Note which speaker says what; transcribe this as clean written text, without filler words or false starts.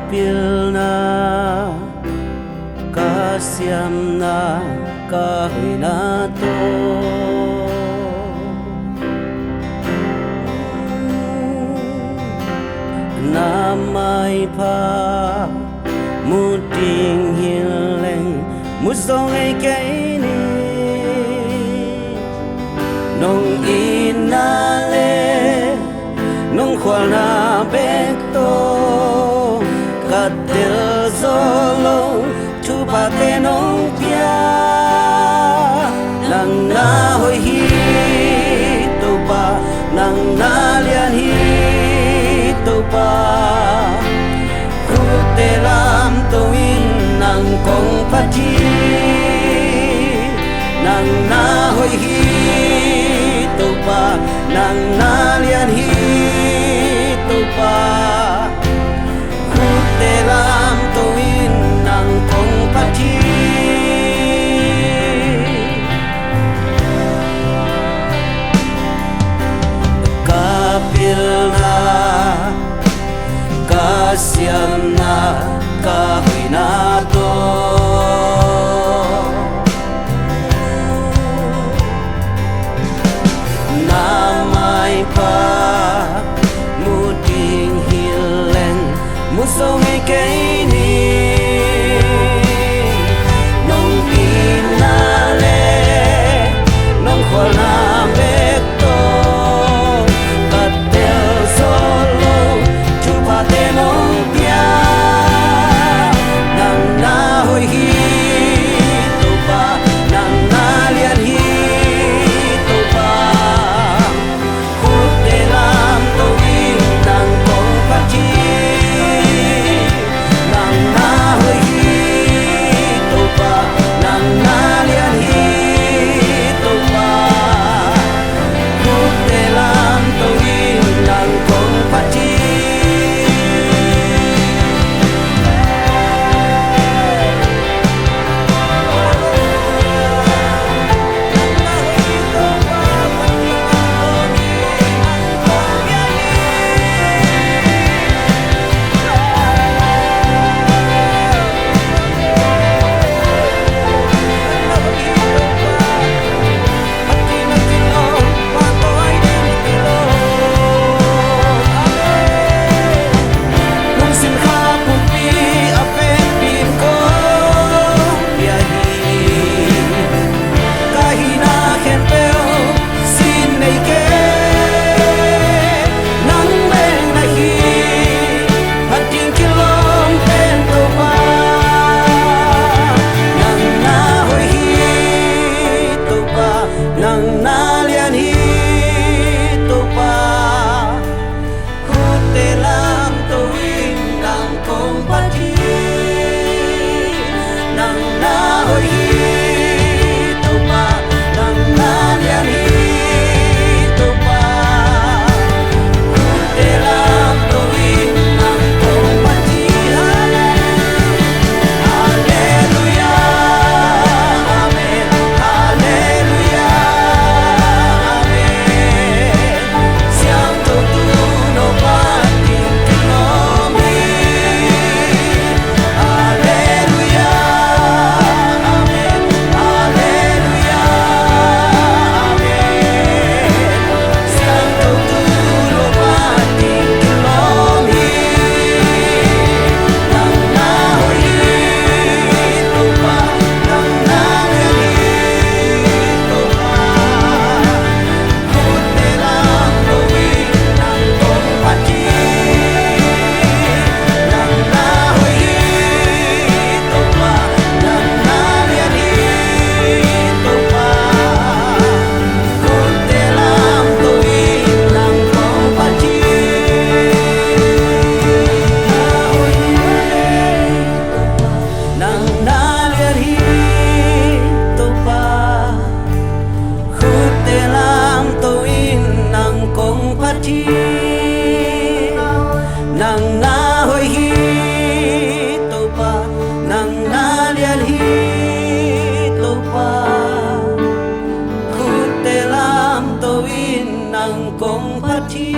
Speaker 1: pilna kasiam na kahina to na mai pa muting hileng musong ai cái ni nong inale nong khoa na bek to katel zolo tu pa te nong pia nang na hoi hi tu pa nang na lian hi tu pa khu te lam to in nang kong pa chi nang na hoi hi tu pa nang na lian hi tu pa khu te lam to in nang kong pa chi kapilna kasiamna kahina to namai pa muting hileng musong ai cái ni nong inale nong khola bek to katel solo tu pa te nong pia nang na hoi hi tu pa nang na lian hi tu pa khu te lam to in nang kong pa chi nang na hoi hi tu pa nang na lian hi tu pa khu te lam to in nang kong pa chi nang na lian hi tu pa khu te lam to in nang kong pa chi nang na hoi hi tu pa nang na lian hi tu pa khu te lam to in nang kong pa chi hallelujah amen hallelujah nang na hoi hi tu pa nang na lian hi tu pa khu te lam to in nang kong pa chi